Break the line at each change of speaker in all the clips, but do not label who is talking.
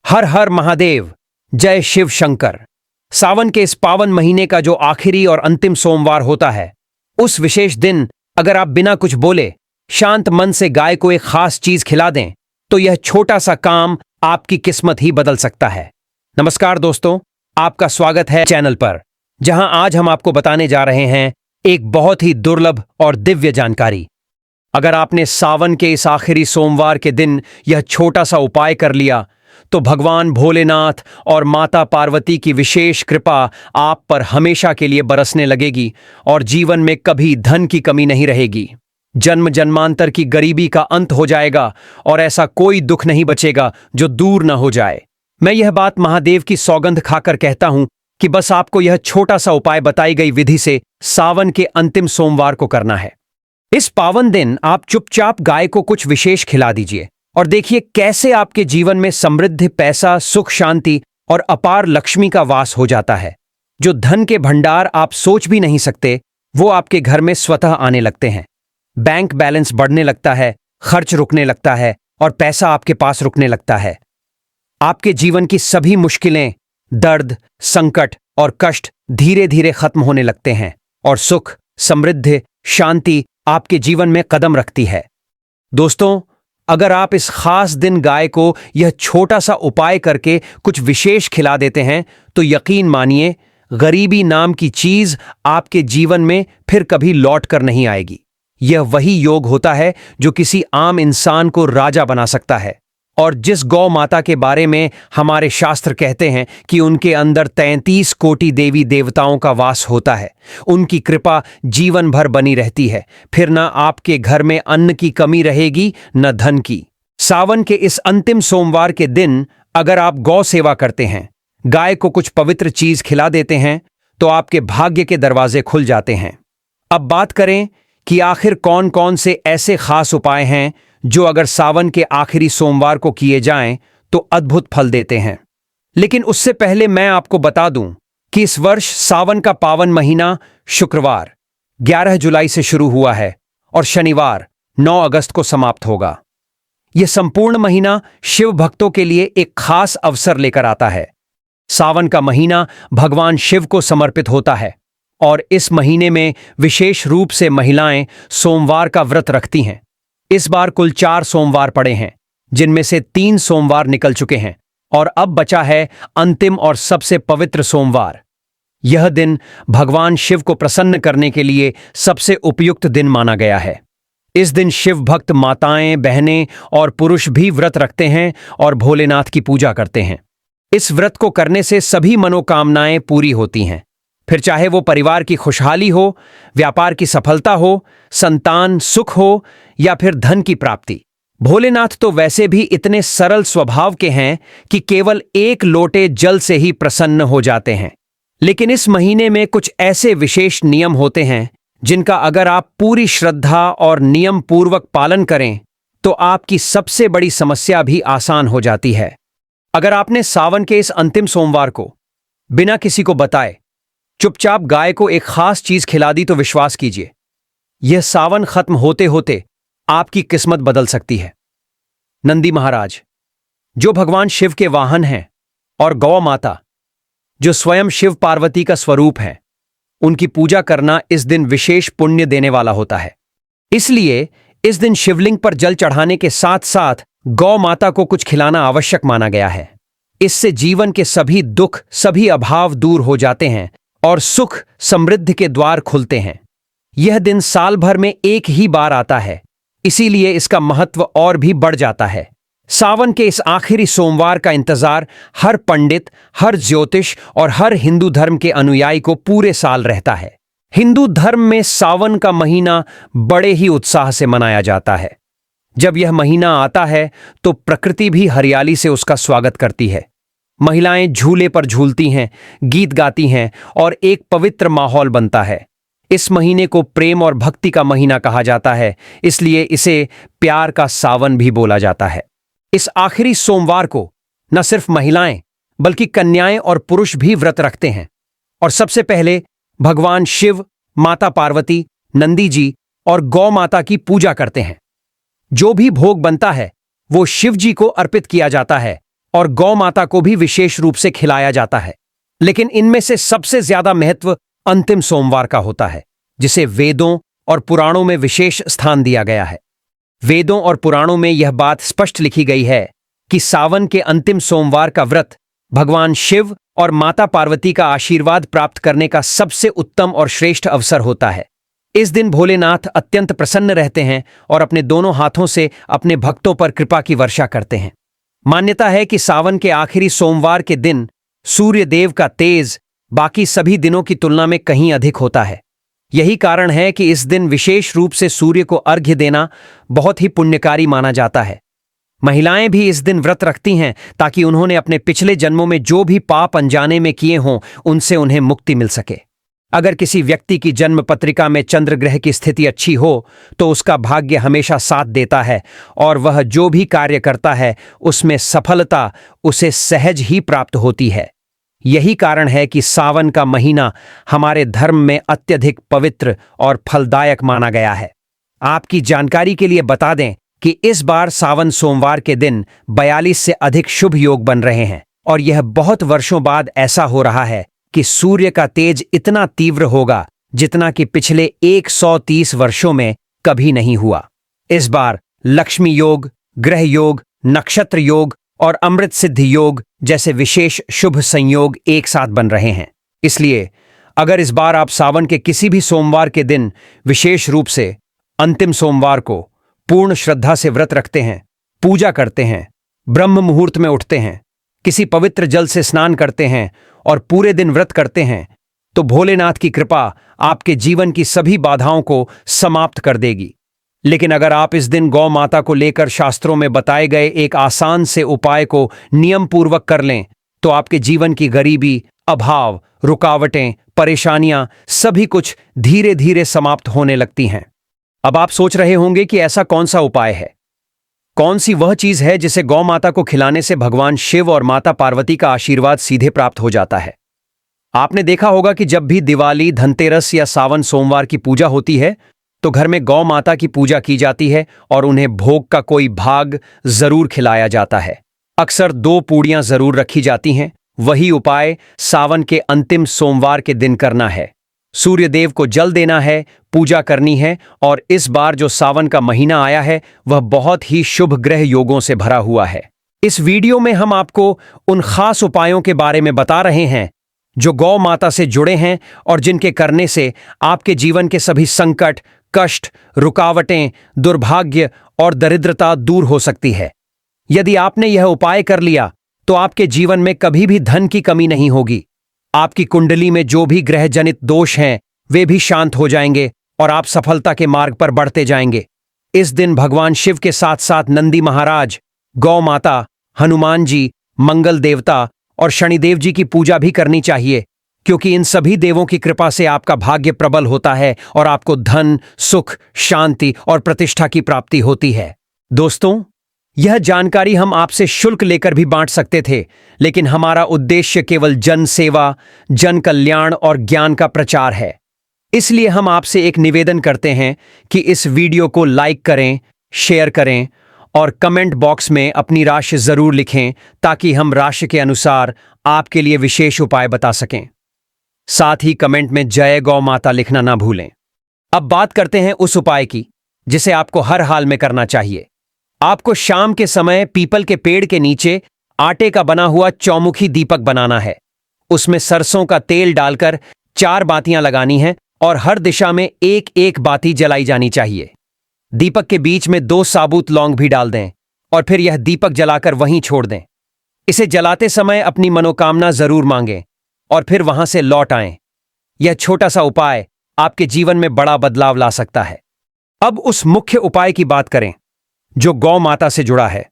हर हर महादेव। जय शिव शंकर। सावन के इस पावन महीने का जो आखिरी और अंतिम सोमवार होता है, उस विशेष दिन अगर आप बिना कुछ बोले शांत मन से गाय को एक खास चीज खिला दें तो यह छोटा सा काम आपकी किस्मत ही बदल सकता है। नमस्कार दोस्तों, आपका स्वागत है चैनल पर, जहां आज हम आपको बताने जा रहे हैं एक बहुत ही दुर्लभ और दिव्य जानकारी। अगर आपने सावन के इस आखिरी सोमवार के दिन यह छोटा सा उपाय कर लिया तो भगवान भोलेनाथ और माता पार्वती की विशेष कृपा आप पर हमेशा के लिए बरसने लगेगी और जीवन में कभी धन की कमी नहीं रहेगी। जन्म जन्मांतर की गरीबी का अंत हो जाएगा और ऐसा कोई दुख नहीं बचेगा जो दूर न हो जाए। मैं यह बात महादेव की सौगंध खाकर कहता हूं कि बस आपको यह छोटा सा उपाय बताई गई विधि से सावन के अंतिम सोमवार को करना है। इस पावन दिन आप चुपचाप गाय को कुछ विशेष खिला दीजिए और देखिए कैसे आपके जीवन में समृद्धि, पैसा, सुख, शांति और अपार लक्ष्मी का वास हो जाता है। जो धन के भंडार आप सोच भी नहीं सकते, वो आपके घर में स्वतः आने लगते हैं। बैंक बैलेंस बढ़ने लगता है, खर्च रुकने लगता है और पैसा आपके पास रुकने लगता है। आपके जीवन की सभी मुश्किलें, दर्द, संकट और कष्ट धीरे धीरे खत्म होने लगते हैं और सुख, समृद्धि, शांति आपके जीवन में कदम रखती है। दोस्तों, अगर आप इस खास दिन गाय को यह छोटा सा उपाय करके कुछ विशेष खिला देते हैं तो यकीन मानिए, गरीबी नाम की चीज आपके जीवन में फिर कभी लौट कर नहीं आएगी। यह वही योग होता है जो किसी आम इंसान को राजा बना सकता है। और जिस गौ माता के बारे में हमारे शास्त्र कहते हैं कि उनके अंदर 33 कोटि देवी देवताओं का वास होता है, उनकी कृपा जीवन भर बनी रहती है। फिर न आपके घर में अन्न की कमी रहेगी, न धन की। सावन के इस अंतिम सोमवार के दिन अगर आप गौ सेवा करते हैं, गाय को कुछ पवित्र चीज खिला देते हैं, तो आपके भाग्य के दरवाजे खुल जाते हैं। अब बात करें कि आखिर कौन कौन से ऐसे खास उपाय हैं जो अगर सावन के आखिरी सोमवार को किए जाएं तो अद्भुत फल देते हैं। लेकिन उससे पहले मैं आपको बता दूं कि इस वर्ष सावन का पावन महीना शुक्रवार 11 जुलाई से शुरू हुआ है और शनिवार 9 अगस्त को समाप्त होगा। यह संपूर्ण महीना शिव भक्तों के लिए एक खास अवसर लेकर आता है। सावन का महीना भगवान शिव को समर्पित होता है और इस महीने में विशेष रूप से महिलाएं सोमवार का व्रत रखती हैं। इस बार कुल 4 सोमवार पड़े हैं, जिनमें से 3 सोमवार निकल चुके हैं और अब बचा है अंतिम और सबसे पवित्र सोमवार। यह दिन भगवान शिव को प्रसन्न करने के लिए सबसे उपयुक्त दिन माना गया है। इस दिन शिव भक्त माताएं, बहनें और पुरुष भी व्रत रखते हैं और भोलेनाथ की पूजा करते हैं। इस व्रत को करने से सभी मनोकामनाएं पूरी होती हैं, फिर चाहे वो परिवार की खुशहाली हो, व्यापार की सफलता हो, संतान सुख हो या फिर धन की प्राप्ति। भोलेनाथ तो वैसे भी इतने सरल स्वभाव के हैं कि केवल एक लोटे जल से ही प्रसन्न हो जाते हैं। लेकिन इस महीने में कुछ ऐसे विशेष नियम होते हैं जिनका अगर आप पूरी श्रद्धा और नियम पूर्वक पालन करें तो आपकी सबसे बड़ी समस्या भी आसान हो जाती है। अगर आपने सावन के इस अंतिम सोमवार को बिना किसी को बताए चुपचाप गाय को एक खास चीज खिला दी तो विश्वास कीजिए, यह सावन खत्म होते होते आपकी किस्मत बदल सकती है। नंदी महाराज, जो भगवान शिव के वाहन हैं, और गौ माता, जो स्वयं शिव पार्वती का स्वरूप है, उनकी पूजा करना इस दिन विशेष पुण्य देने वाला होता है। इसलिए इस दिन शिवलिंग पर जल चढ़ाने के साथ साथ गौ माता को कुछ खिलाना आवश्यक माना गया है। इससे जीवन के सभी दुख, सभी अभाव दूर हो जाते हैं और सुख समृद्धि के द्वार खुलते हैं। यह दिन साल भर में एक ही बार आता है, इसीलिए इसका महत्व और भी बढ़ जाता है। सावन के इस आखिरी सोमवार का इंतजार हर पंडित, हर ज्योतिष और हर हिंदू धर्म के अनुयायी को पूरे साल रहता है। हिंदू धर्म में सावन का महीना बड़े ही उत्साह से मनाया जाता है। जब यह महीना आता है तो प्रकृति भी हरियाली से उसका स्वागत करती है। महिलाएं झूले पर झूलती हैं, गीत गाती हैं और एक पवित्र माहौल बनता है। इस महीने को प्रेम और भक्ति का महीना कहा जाता है, इसलिए इसे प्यार का सावन भी बोला जाता है। इस आखिरी सोमवार को न सिर्फ महिलाएं बल्कि कन्याएं और पुरुष भी व्रत रखते हैं और सबसे पहले भगवान शिव, माता पार्वती, नंदी जी और गौ माता की पूजा करते हैं। जो भी भोग बनता है वो शिव जी को अर्पित किया जाता है और गौ माता को भी विशेष रूप से खिलाया जाता है। लेकिन इनमें से सबसे ज्यादा महत्व अंतिम सोमवार का होता है, जिसे वेदों और पुराणों में विशेष स्थान दिया गया है। वेदों और पुराणों में यह बात स्पष्ट लिखी गई है कि सावन के अंतिम सोमवार का व्रत भगवान शिव और माता पार्वती का आशीर्वाद प्राप्त करने का सबसे उत्तम और श्रेष्ठ अवसर होता है। इस दिन भोलेनाथ अत्यंत प्रसन्न रहते हैं और अपने दोनों हाथों से अपने भक्तों पर कृपा की वर्षा करते हैं। मान्यता है कि सावन के आखिरी सोमवार के दिन सूर्य देव का तेज बाकी सभी दिनों की तुलना में कहीं अधिक होता है। यही कारण है कि इस दिन विशेष रूप से सूर्य को अर्घ्य देना बहुत ही पुण्यकारी माना जाता है। महिलाएं भी इस दिन व्रत रखती हैं ताकि उन्होंने अपने पिछले जन्मों में जो भी पाप अनजाने में किए हों उनसे उन्हें मुक्ति मिल सके। अगर किसी व्यक्ति की जन्म पत्रिका में चंद्र ग्रह की स्थिति अच्छी हो तो उसका भाग्य हमेशा साथ देता है और वह जो भी कार्य करता है उसमें सफलता उसे सहज ही प्राप्त होती है। यही कारण है कि सावन का महीना हमारे धर्म में अत्यधिक पवित्र और फलदायक माना गया है। आपकी जानकारी के लिए बता दें कि इस बार सावन सोमवार के दिन 42 से अधिक शुभ योग बन रहे हैं और यह बहुत वर्षों बाद ऐसा हो रहा है कि सूर्य का तेज इतना तीव्र होगा जितना कि पिछले 130 वर्षों में कभी नहीं हुआ। इस बार लक्ष्मी योग, ग्रह योग, नक्षत्र योग और अमृत सिद्धि योग जैसे विशेष शुभ संयोग एक साथ बन रहे हैं। इसलिए अगर इस बार आप सावन के किसी भी सोमवार के दिन, विशेष रूप से अंतिम सोमवार को, पूर्ण श्रद्धा से व्रत रखते हैं, पूजा करते हैं, ब्रह्म मुहूर्त में उठते हैं, किसी पवित्र जल से स्नान करते हैं और पूरे दिन व्रत करते हैं, तो भोलेनाथ की कृपा आपके जीवन की सभी बाधाओं को समाप्त कर देगी। लेकिन अगर आप इस दिन गौ माता को लेकर शास्त्रों में बताए गए एक आसान से उपाय को नियम पूर्वक कर लें तो आपके जीवन की गरीबी, अभाव, रुकावटें, परेशानियां सभी कुछ धीरे धीरे समाप्त होने लगती हैं। अब आप सोच रहे होंगे कि ऐसा कौन सा उपाय है, कौन सी वह चीज है जिसे गौ माता को खिलाने से भगवान शिव और माता पार्वती का आशीर्वाद सीधे प्राप्त हो जाता है। आपने देखा होगा कि जब भी दिवाली, धनतेरस या सावन सोमवार की पूजा होती है तो घर में गौ माता की पूजा की जाती है और उन्हें भोग का कोई भाग जरूर खिलाया जाता है। अक्सर 2 पूड़ियां जरूर रखी जाती हैं। वही उपाय सावन के अंतिम सोमवार के दिन करना है। सूर्य देव को जल देना है, पूजा करनी है और इस बार जो सावन का महीना आया है वह बहुत ही शुभ ग्रह योगों से भरा हुआ है। इस वीडियो में हम आपको उन खास उपायों के बारे में बता रहे हैं जो गौ माता से जुड़े हैं और जिनके करने से आपके जीवन के सभी संकट, कष्ट, रुकावटें, दुर्भाग्य और दरिद्रता दूर हो सकती है। यदि आपने यह उपाय कर लिया तो आपके जीवन में कभी भी धन की कमी नहीं होगी। आपकी कुंडली में जो भी ग्रह जनित दोष हैं वे भी शांत हो जाएंगे और आप सफलता के मार्ग पर बढ़ते जाएंगे। इस दिन भगवान शिव के साथ साथ नंदी महाराज, गौ माता, हनुमान जी, मंगल देवता और शनिदेव जी की पूजा भी करनी चाहिए, क्योंकि इन सभी देवों की कृपा से आपका भाग्य प्रबल होता है और आपको धन, सुख, शांति और प्रतिष्ठा की प्राप्ति होती है। दोस्तों, यह जानकारी हम आपसे शुल्क लेकर भी बांट सकते थे, लेकिन हमारा उद्देश्य केवल जन सेवा, जन कल्याण और ज्ञान का प्रचार है। इसलिए हम आपसे एक निवेदन करते हैं कि इस वीडियो को लाइक करें, शेयर करें और कमेंट बॉक्स में अपनी राशि जरूर लिखें ताकि हम राशि के अनुसार आपके लिए विशेष उपाय बता सकें। साथ ही कमेंट में जय गौ माता लिखना ना भूलें। अब बात करते हैं उस उपाय की जिसे आपको हर हाल में करना चाहिए। आपको शाम के समय पीपल के पेड़ के नीचे आटे का बना हुआ चौमुखी दीपक बनाना है। उसमें सरसों का तेल डालकर 4 बातियां लगानी हैं और हर दिशा में एक एक बाती जलाई जानी चाहिए। दीपक के बीच में 2 साबुत लौंग भी डाल दें और फिर यह दीपक जलाकर वहीं छोड़ दें। इसे जलाते समय अपनी मनोकामना जरूर मांगें और फिर वहां से लौट आएं। यह छोटा सा उपाय आपके जीवन में बड़ा बदलाव ला सकता है। अब उस मुख्य उपाय की बात करें जो गौ माता से जुड़ा है।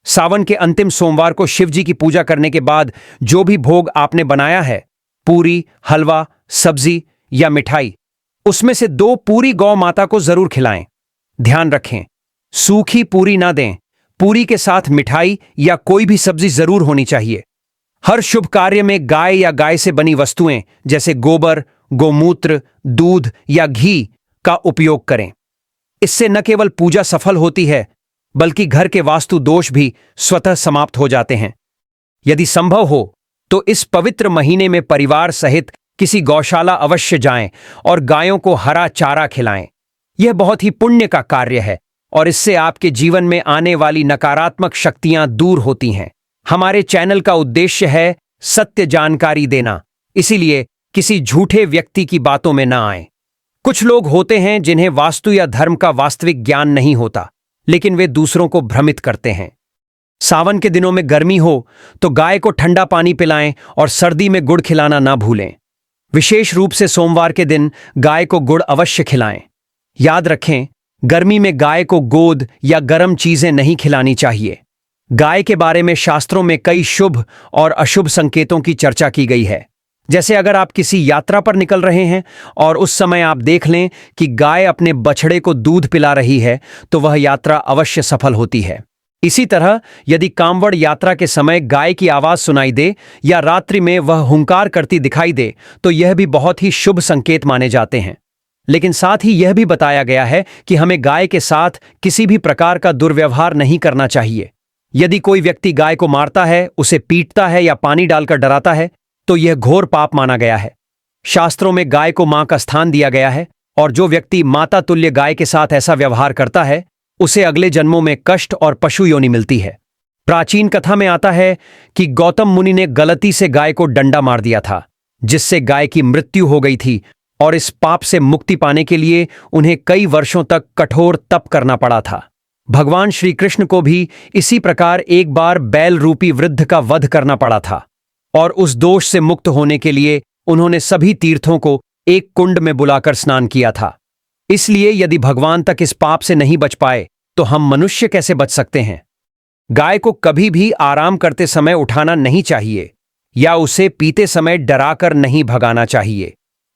सावन के अंतिम सोमवार को शिव जी की पूजा करने के बाद जो भी भोग आपने बनाया है, पूरी, हलवा, सब्जी या मिठाई, उसमें से 2 पूरी गौ माता को जरूर खिलाएं। ध्यान रखें, सूखी पूरी ना दें। पूरी के साथ मिठाई या कोई भी सब्जी जरूर होनी चाहिए। हर शुभ कार्य में गाय या गाय से बनी वस्तुएं जैसे गोबर, गोमूत्र, दूध या घी का उपयोग करें। इससे न केवल पूजा सफल होती है बल्कि घर के वास्तु दोष भी स्वतः समाप्त हो जाते हैं। यदि संभव हो तो इस पवित्र महीने में परिवार सहित किसी गौशाला अवश्य जाएं और गायों को हरा चारा खिलाएं। यह बहुत ही पुण्य का कार्य है और इससे आपके जीवन में आने वाली नकारात्मक शक्तियां दूर होती हैं। हमारे चैनल का उद्देश्य है सत्य जानकारी देना, इसीलिए किसी झूठे व्यक्ति की बातों में न आएं। कुछ लोग होते हैं जिन्हें वास्तु या धर्म का वास्तविक ज्ञान नहीं होता, लेकिन वे दूसरों को भ्रमित करते हैं। सावन के दिनों में गर्मी हो तो गाय को ठंडा पानी पिलाएं और सर्दी में गुड़ खिलाना ना भूलें। विशेष रूप से सोमवार के दिन गाय को गुड़ अवश्य खिलाएं। याद रखें, गर्मी में गाय को गोद या गर्म चीजें नहीं खिलानी चाहिए। गाय के बारे में शास्त्रों में कई शुभ और अशुभ संकेतों की चर्चा की गई है। जैसे अगर आप किसी यात्रा पर निकल रहे हैं और उस समय आप देख लें कि गाय अपने बछड़े को दूध पिला रही है, तो वह यात्रा अवश्य सफल होती है। इसी तरह यदि कांवड़ यात्रा के समय गाय की आवाज सुनाई दे या रात्रि में वह हुंकार करती दिखाई दे, तो यह भी बहुत ही शुभ संकेत माने जाते हैं। लेकिन साथ ही यह भी बताया गया है कि हमें गाय के साथ किसी भी प्रकार का दुर्व्यवहार नहीं करना चाहिए। यदि कोई व्यक्ति गाय को मारता है, उसे पीटता है या पानी डालकर डराता है, तो यह घोर पाप माना गया है। शास्त्रों में गाय को मां का स्थान दिया गया है और जो व्यक्ति माता तुल्य गाय के साथ ऐसा व्यवहार करता है, उसे अगले जन्मों में कष्ट और पशु योनि मिलती है। प्राचीन कथा में आता है कि गौतम मुनि ने गलती से गाय को डंडा मार दिया था, जिससे गाय की मृत्यु हो गई थी और इस पाप से मुक्ति पाने के लिए उन्हें कई वर्षों तक कठोर तप करना पड़ा था। भगवान श्री कृष्ण को भी इसी प्रकार एक बार बैल रूपी वृद्ध का वध करना पड़ा था और उस दोष से मुक्त होने के लिए उन्होंने सभी तीर्थों को एक कुंड में बुलाकर स्नान किया था। इसलिए यदि भगवान तक इस पाप से नहीं बच पाए, तो हम मनुष्य कैसे बच सकते हैं। गाय को कभी भी आराम करते समय उठाना नहीं चाहिए या उसे पीते समय डराकर नहीं भगाना चाहिए।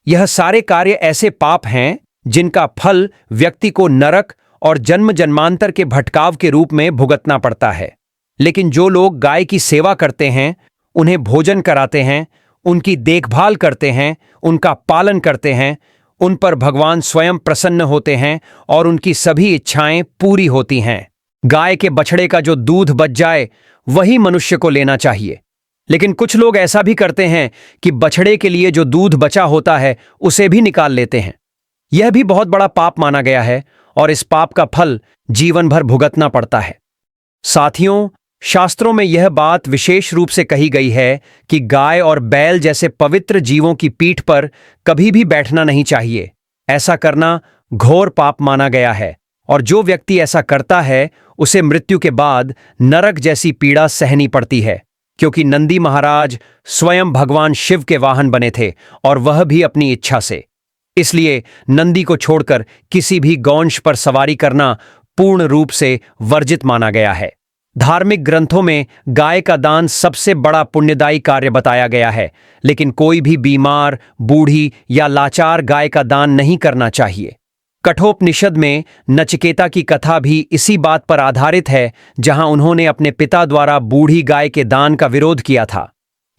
यह सारे कार्य ऐसे पाप हैं जिनका फल व्यक्ति को नरक और जन्म जन्मांतर के भटकाव के रूप में भुगतना पड़ता है। लेकिन जो लोग गाय की सेवा करते हैं, उन्हें भोजन कराते हैं, उनकी देखभाल करते हैं, उनका पालन करते हैं, उन पर भगवान स्वयं प्रसन्न होते हैं और उनकी सभी इच्छाएं पूरी होती हैं। गाय के बछड़े का जो दूध बच जाए वही मनुष्य को लेना चाहिए। लेकिन कुछ लोग ऐसा भी करते हैं कि बछड़े के लिए जो दूध बचा होता है उसे भी निकाल लेते हैं। यह भी बहुत बड़ा पाप माना गया है और इस पाप का फल जीवन भर भुगतना पड़ता है। साथियों, शास्त्रों में यह बात विशेष रूप से कही गई है कि गाय और बैल जैसे पवित्र जीवों की पीठ पर कभी भी बैठना नहीं चाहिए। ऐसा करना घोर पाप माना गया है और जो व्यक्ति ऐसा करता है उसे मृत्यु के बाद नरक जैसी पीड़ा सहनी पड़ती है, क्योंकि नंदी महाराज स्वयं भगवान शिव के वाहन बने थे और वह भी अपनी इच्छा से। इसलिए नंदी को छोड़कर किसी भी गौंश पर सवारी करना पूर्ण रूप से वर्जित माना गया है। धार्मिक ग्रंथों में गाय का दान सबसे बड़ा पुण्यदायी कार्य बताया गया है, लेकिन कोई भी बीमार, बूढ़ी या लाचार गाय का दान नहीं करना चाहिए। कठोपनिषद में नचिकेता की कथा भी इसी बात पर आधारित है, जहां उन्होंने अपने पिता द्वारा बूढ़ी गाय के दान का विरोध किया था।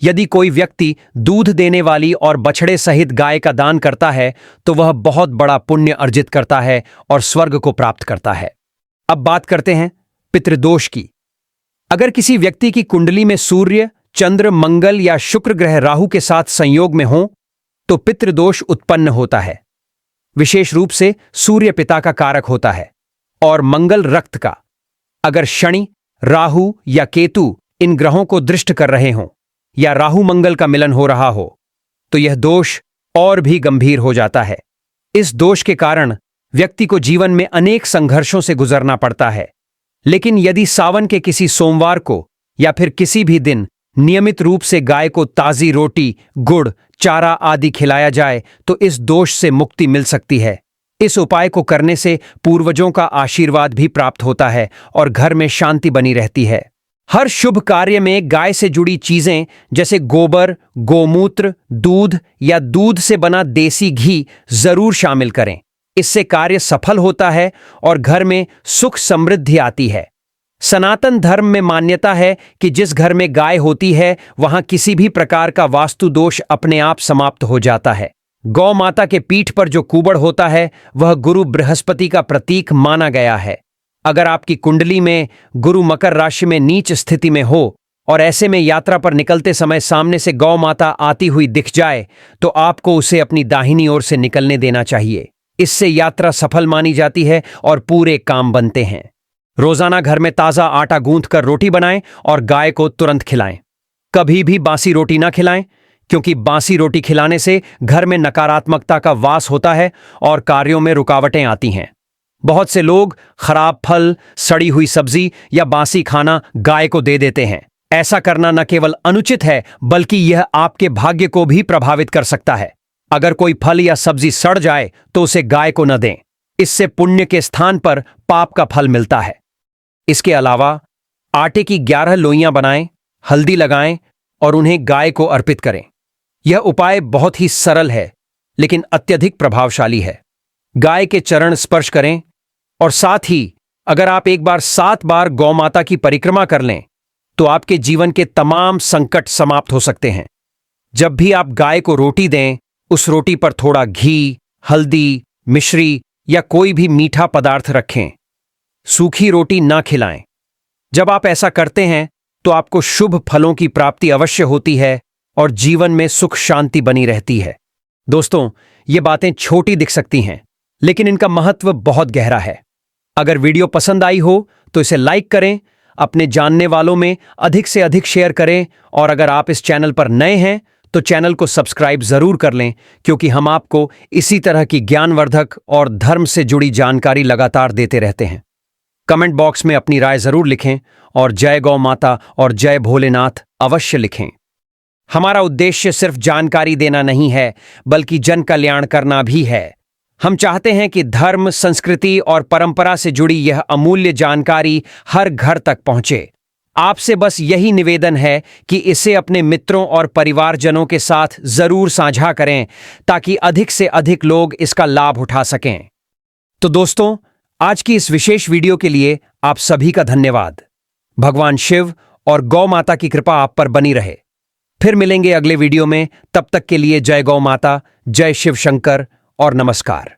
यदि कोई व्यक्ति दूध देने वाली और बछड़े सहित गाय का दान करता है, तो वह बहुत बड़ा पुण्य अर्जित करता है और स्वर्ग को प्राप्त करता है। अब बात करते हैं पितृदोष की। अगर किसी व्यक्ति की कुंडली में सूर्य, चंद्र, मंगल या शुक्र ग्रह राहु के साथ संयोग में हो, तो पितृदोष उत्पन्न होता है। विशेष रूप से सूर्य पिता का कारक होता है और मंगल रक्त का। अगर शनि, राहु या केतु इन ग्रहों को दृष्ट कर रहे हों या राहु मंगल का मिलन हो रहा हो, तो यह दोष और भी गंभीर हो जाता है। इस दोष के कारण व्यक्ति को जीवन में अनेक संघर्षों से गुजरना पड़ता है। लेकिन यदि सावन के किसी सोमवार को या फिर किसी भी दिन नियमित रूप से गाय को ताजी रोटी, गुड़, चारा आदि खिलाया जाए, तो इस दोष से मुक्ति मिल सकती है। इस उपाय को करने से पूर्वजों का आशीर्वाद भी प्राप्त होता है और घर में शांति बनी रहती है। हर शुभ कार्य में गाय से जुड़ी चीजें जैसे गोबर, गोमूत्र, दूध या दूध से बना देसी घी जरूर शामिल करें। इससे कार्य सफल होता है और घर में सुख समृद्धि आती है। सनातन धर्म में मान्यता है कि जिस घर में गाय होती है वहां किसी भी प्रकार का वास्तु दोष अपने आप समाप्त हो जाता है। गौ माता के पीठ पर जो कुबड़ होता है वह गुरु बृहस्पति का प्रतीक माना गया है। अगर आपकी कुंडली में गुरु मकर राशि में नीच स्थिति में हो और ऐसे में यात्रा पर निकलते समय सामने से गौ माता आती हुई दिख जाए तो आपको उसे अपनी दाहिनी ओर से निकलने देना चाहिए। इससे यात्रा सफल मानी जाती है और पूरे काम बनते हैं। रोजाना घर में ताजा आटा गूंथ कर रोटी बनाएं और गाय को तुरंत खिलाएं। कभी भी बासी रोटी ना खिलाएं, क्योंकि बासी रोटी खिलाने से घर में नकारात्मकता का वास होता है और कार्यों में रुकावटें आती हैं। बहुत से लोग खराब फल, सड़ी हुई सब्जी या बासी खाना गाय को दे देते हैं। ऐसा करना न केवल अनुचित है, बल्कि यह आपके भाग्य को भी प्रभावित कर सकता है। अगर कोई फल या सब्जी सड़ जाए तो उसे गाय को न दें। इससे पुण्य के स्थान पर पाप का फल मिलता है। इसके अलावा आटे की 11 लोइयां बनाएं, हल्दी लगाएं और उन्हें गाय को अर्पित करें। यह उपाय बहुत ही सरल है, लेकिन अत्यधिक प्रभावशाली है। गाय के चरण स्पर्श करें और साथ ही अगर आप एक बार 7 बार गौ माता की परिक्रमा कर लें तो आपके जीवन के तमाम संकट समाप्त हो सकते हैं। जब भी आप गाय को रोटी दें, उस रोटी पर थोड़ा घी, हल्दी, मिश्री या कोई भी मीठा पदार्थ रखें। सूखी रोटी ना खिलाएं। जब आप ऐसा करते हैं तो आपको शुभ फलों की प्राप्ति अवश्य होती है और जीवन में सुख शांति बनी रहती है। दोस्तों, ये बातें छोटी दिख सकती हैं, लेकिन इनका महत्व बहुत गहरा है। अगर वीडियो पसंद आई हो तो इसे लाइक करें, अपने जानने वालों में अधिक से अधिक शेयर करें और अगर आप इस चैनल पर नए हैं तो चैनल को सब्सक्राइब जरूर कर लें, क्योंकि हम आपको इसी तरह की ज्ञानवर्धक और धर्म से जुड़ी जानकारी लगातार देते रहते हैं। कमेंट बॉक्स में अपनी राय जरूर लिखें और जय गौ माता और जय भोलेनाथ अवश्य लिखें। हमारा उद्देश्य सिर्फ जानकारी देना नहीं है, बल्कि जन कल्याण करना भी है। हम चाहते हैं कि धर्म, संस्कृति और परंपरा से जुड़ी यह अमूल्य जानकारी हर घर तक पहुंचे। आपसे बस यही निवेदन है कि इसे अपने मित्रों और परिवारजनों के साथ जरूर साझा करें, ताकि अधिक से अधिक लोग इसका लाभ उठा सकें। तो दोस्तों, आज की इस विशेष वीडियो के लिए आप सभी का धन्यवाद। भगवान शिव और गौ माता की कृपा आप पर बनी रहे। फिर मिलेंगे अगले वीडियो में। तब तक के लिए जय गौ माता, जय शिव शंकर और नमस्कार।